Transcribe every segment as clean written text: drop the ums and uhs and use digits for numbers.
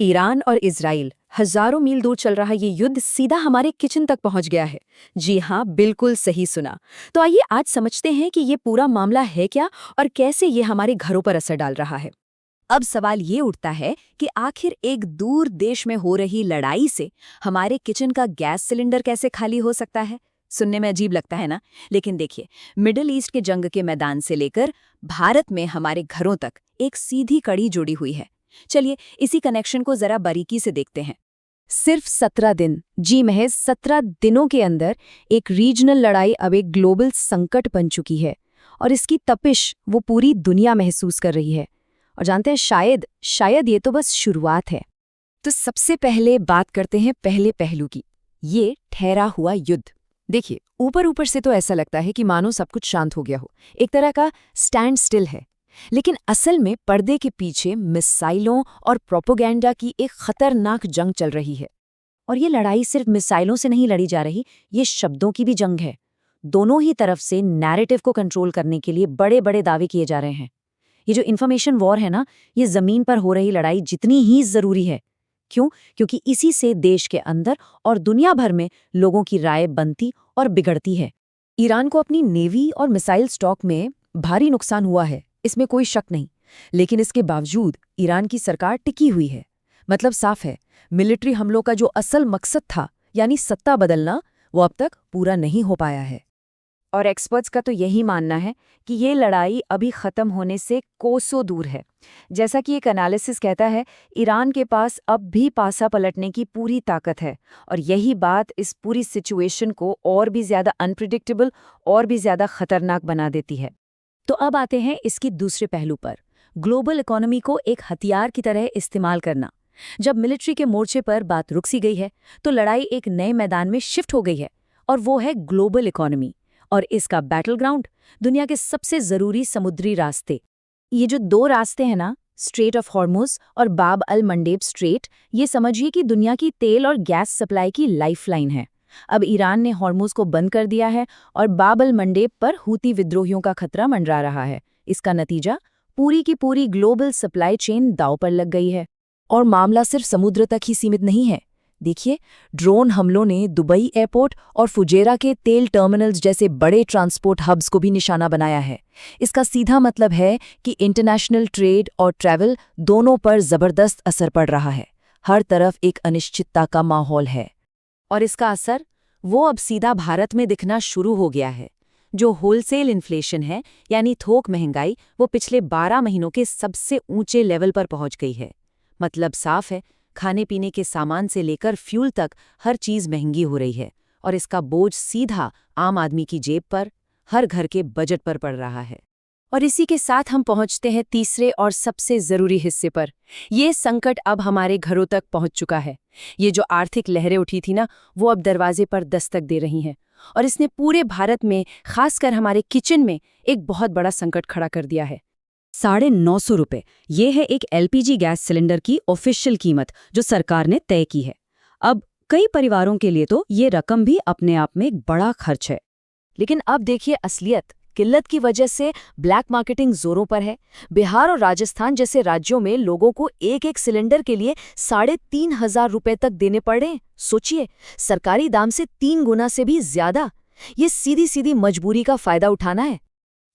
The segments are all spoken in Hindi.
ईरान और इजराइल हजारों मील दूर चल रहा ये युद्ध सीधा हमारे किचन तक पहुंच गया है। जी हाँ, बिल्कुल सही सुना। तो आइए आज समझते हैं कि ये पूरा मामला है क्या और कैसे ये हमारे घरों पर असर डाल रहा है। अब सवाल ये उठता है कि आखिर एक दूर देश में हो रही लड़ाई से हमारे किचन का गैस सिलेंडर कैसे खाली हो सकता है। सुनने में अजीब लगता है ना, लेकिन देखिए, मिडिल ईस्ट के जंग के मैदान से लेकर भारत में हमारे घरों तक एक सीधी कड़ी जुड़ी हुई है। चलिए इसी कनेक्शन को जरा बारीकी से देखते हैं। सिर्फ 17 दिन, जी महज 17 दिनों के अंदर एक रीजनल लड़ाई अब एक ग्लोबल संकट बन चुकी है और इसकी तपिश वो पूरी दुनिया महसूस कर रही है। और जानते हैं, शायद ये तो बस शुरुआत है। तो सबसे पहले बात करते हैं पहले पहलू की, ये ठहरा हुआ युद्ध। देखिए, ऊपर से तो ऐसा लगता है कि मानो सब कुछ शांत हो गया हो, एक तरह का स्टैंड स्टिल है। लेकिन असल में पर्दे के पीछे मिसाइलों और प्रोपोगेंडा की एक खतरनाक जंग चल रही है। और ये लड़ाई सिर्फ मिसाइलों से नहीं लड़ी जा रही, ये शब्दों की भी जंग है। दोनों ही तरफ से नैरेटिव को कंट्रोल करने के लिए बड़े बड़े दावे किए जा रहे हैं। ये जो इन्फॉर्मेशन वॉर है ना, ये जमीन पर हो रही लड़ाई जितनी ही जरूरी है। क्यों? क्योंकि इसी से देश के अंदर और दुनिया भर में लोगों की राय बनती और बिगड़ती है। ईरान को अपनी नेवी और मिसाइल स्टॉक में भारी नुकसान हुआ है, इसमें कोई शक नहीं। लेकिन इसके बावजूद ईरान की सरकार टिकी हुई है। मतलब साफ है, मिलिट्री हमलों का जो असल मकसद था, यानी सत्ता बदलना, वो अब तक पूरा नहीं हो पाया है। और एक्सपर्ट्स का तो यही मानना है कि ये लड़ाई अभी खत्म होने से कोसों दूर है। जैसा कि एक एनालिसिस कहता है, ईरान के पास अब भी पासा पलटने की पूरी ताकत है। और यही बात इस पूरी सिचुएशन को और भी ज्यादा अनप्रिडिक्टेबल और भी ज्यादा खतरनाक बना देती है। तो अब आते हैं इसकी दूसरे पहलू पर, ग्लोबल इकोनॉमी को एक हथियार की तरह इस्तेमाल करना। जब मिलिट्री के मोर्चे पर बात रुक सी गई है, तो लड़ाई एक नए मैदान में शिफ्ट हो गई है, और वो है ग्लोबल इकोनॉमी। और इसका बैटल ग्राउंड दुनिया के सबसे जरूरी समुद्री रास्ते। ये जो दो रास्ते हैं ना, स्ट्रेट ऑफ हॉर्मुज और बाब अल मंडेब स्ट्रेट, ये समझिए कि दुनिया की तेल और गैस सप्लाई की लाइफलाइन है। अब ईरान ने हॉर्मुज को बंद कर दिया है और बाब अल मंडेब पर हूती विद्रोहियों का खतरा मंडरा रहा है। इसका नतीजा, पूरी की पूरी ग्लोबल सप्लाई चेन दांव पर लग गई है। और मामला सिर्फ समुद्र तक ही सीमित नहीं है। देखिए, ड्रोन हमलों ने दुबई एयरपोर्ट और फुजेरा के तेल टर्मिनल्स जैसे बड़े ट्रांसपोर्ट हब्स को भी निशाना बनाया है। इसका सीधा मतलब है कि इंटरनेशनल ट्रेड और ट्रैवल दोनों पर जबरदस्त असर पड़ रहा है। हर तरफ एक अनिश्चितता का माहौल है। और इसका असर वो अब सीधा भारत में दिखना शुरू हो गया है। जो होलसेल इन्फ्लेशन है, यानी थोक महंगाई, वो पिछले 12 महीनों के सबसे ऊंचे लेवल पर पहुंच गई है। मतलब साफ है, खाने पीने के सामान से लेकर फ्यूल तक हर चीज महंगी हो रही है। और इसका बोझ सीधा आम आदमी की जेब पर, हर घर के बजट पर पड़ रहा है। और इसी के साथ हम पहुंचते हैं तीसरे और सबसे जरूरी हिस्से पर। ये संकट अब हमारे घरों तक पहुंच चुका है। ये जो आर्थिक लहरें उठी थी ना, वो अब दरवाजे पर दस्तक दे रही हैं। और इसने पूरे भारत में, खासकर हमारे किचन में, एक बहुत बड़ा संकट खड़ा कर दिया है। 950 रुपये, ये है एक एलपीजी गैस सिलेंडर की ऑफिशियल कीमत जो सरकार ने तय की है। अब कई परिवारों के लिए तो ये रकम भी अपने आप में एक बड़ा खर्च है। लेकिन अब देखिए असलियत, किल्लत की वजह से ब्लैक मार्केटिंग जोरों पर है। बिहार और राजस्थान जैसे राज्यों में लोगों को एक एक सिलेंडर के लिए 3,500 रुपये तक देने पड़ रहे हैं। सोचिए, सरकारी दाम से 3 गुना से भी ज्यादा। ये सीधी सीधी मजबूरी का फायदा उठाना है।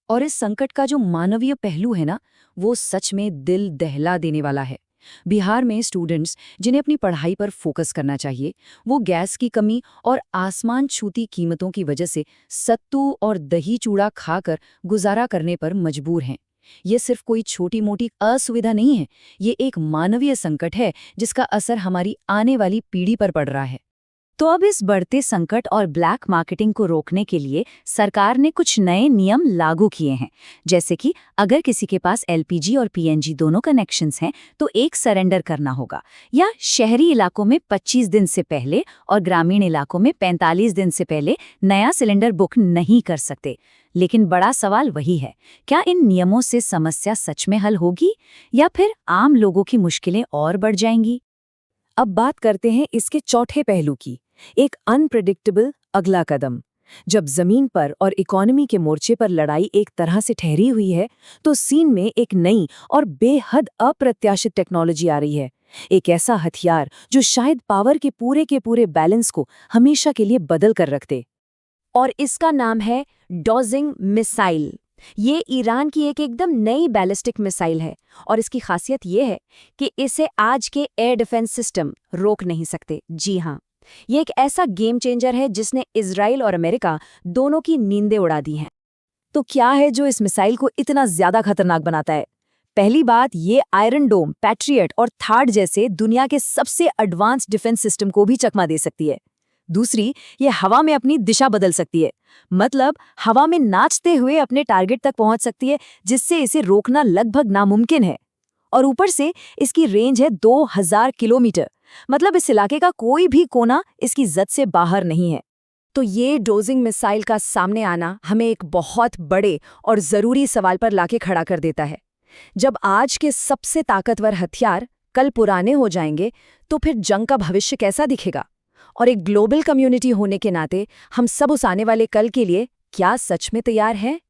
और इस संकट का जो मानवीय पहलू है ना, वो सच में दिल दहला देने वाला है। बिहार में स्टूडेंट्स जिन्हें अपनी पढ़ाई पर फोकस करना चाहिए, वो गैस की कमी और आसमान छूती कीमतों की वजह से सत्तू और दही चूड़ा खाकर गुजारा करने पर मजबूर हैं। ये सिर्फ कोई छोटी मोटी असुविधा नहीं है, ये एक मानवीय संकट है जिसका असर हमारी आने वाली पीढ़ी पर पड़ रहा है। तो अब इस बढ़ते संकट और ब्लैक मार्केटिंग को रोकने के लिए सरकार ने कुछ नए नियम लागू किए हैं। जैसे कि अगर किसी के पास एलपीजी और पीएनजी दोनों कनेक्शंस हैं, तो एक सरेंडर करना होगा, या शहरी इलाकों में 25 दिन से पहले और ग्रामीण इलाकों में 45 दिन से पहले नया सिलेंडर बुक नहीं कर सकते। लेकिन बड़ा सवाल वही है, क्या इन नियमों से समस्या सच में हल होगी या फिर आम लोगों की मुश्किलें और बढ़ जाएंगी? अब बात करते हैं इसके चौथे पहलू की, एक अनप्रेडिक्टेबल अगला कदम। जब जमीन पर और इकोनॉमी के मोर्चे पर लड़ाई एक तरह से ठहरी हुई है, तो सीन में एक नई और बेहद अप्रत्याशित टेक्नोलॉजी आ रही है। एक ऐसा हथियार जो शायद पावर के पूरे बैलेंस को हमेशा के लिए बदल कर रख दे। और इसका नाम है डॉजिंग मिसाइल। ये ईरान की एक एकदम नई बैलिस्टिक मिसाइल है और इसकी खासियत ये है कि इसे आज के एयर डिफेंस सिस्टम रोक नहीं सकते। जी हाँ, ये एक ऐसा गेम चेंजर है जिसने इजराइल और अमेरिका दोनों की नींदें उड़ा दी हैं। तो क्या है जो इस मिसाइल को इतना ज्यादा खतरनाक बनाता है? पहली बात, ये आयरन डोम, पैट्रियट और थार्ड जैसे दुनिया के सबसे एडवांस डिफेंस सिस्टम को भी चकमा दे सकती है। दूसरी, ये हवा में अपनी दिशा बदल सकती है, मतलब हवा में नाचते हुए अपने टारगेट तक पहुंच सकती है, जिससे इसे रोकना लगभग नामुमकिन है। और ऊपर से इसकी रेंज है 2000 किलोमीटर, मतलब इस इलाके का कोई भी कोना इसकी जद से बाहर नहीं है। तो ये डोजिंग मिसाइल का सामने आना हमें एक बहुत बड़े और ज़रूरी सवाल पर लाके खड़ा कर देता है। जब आज के सबसे ताकतवर हथियार कल पुराने हो जाएंगे, तो फिर जंग का भविष्य कैसा दिखेगा? और एक ग्लोबल कम्युनिटी होने के नाते हम सब उस आने वाले कल के लिए क्या सच में तैयार हैं?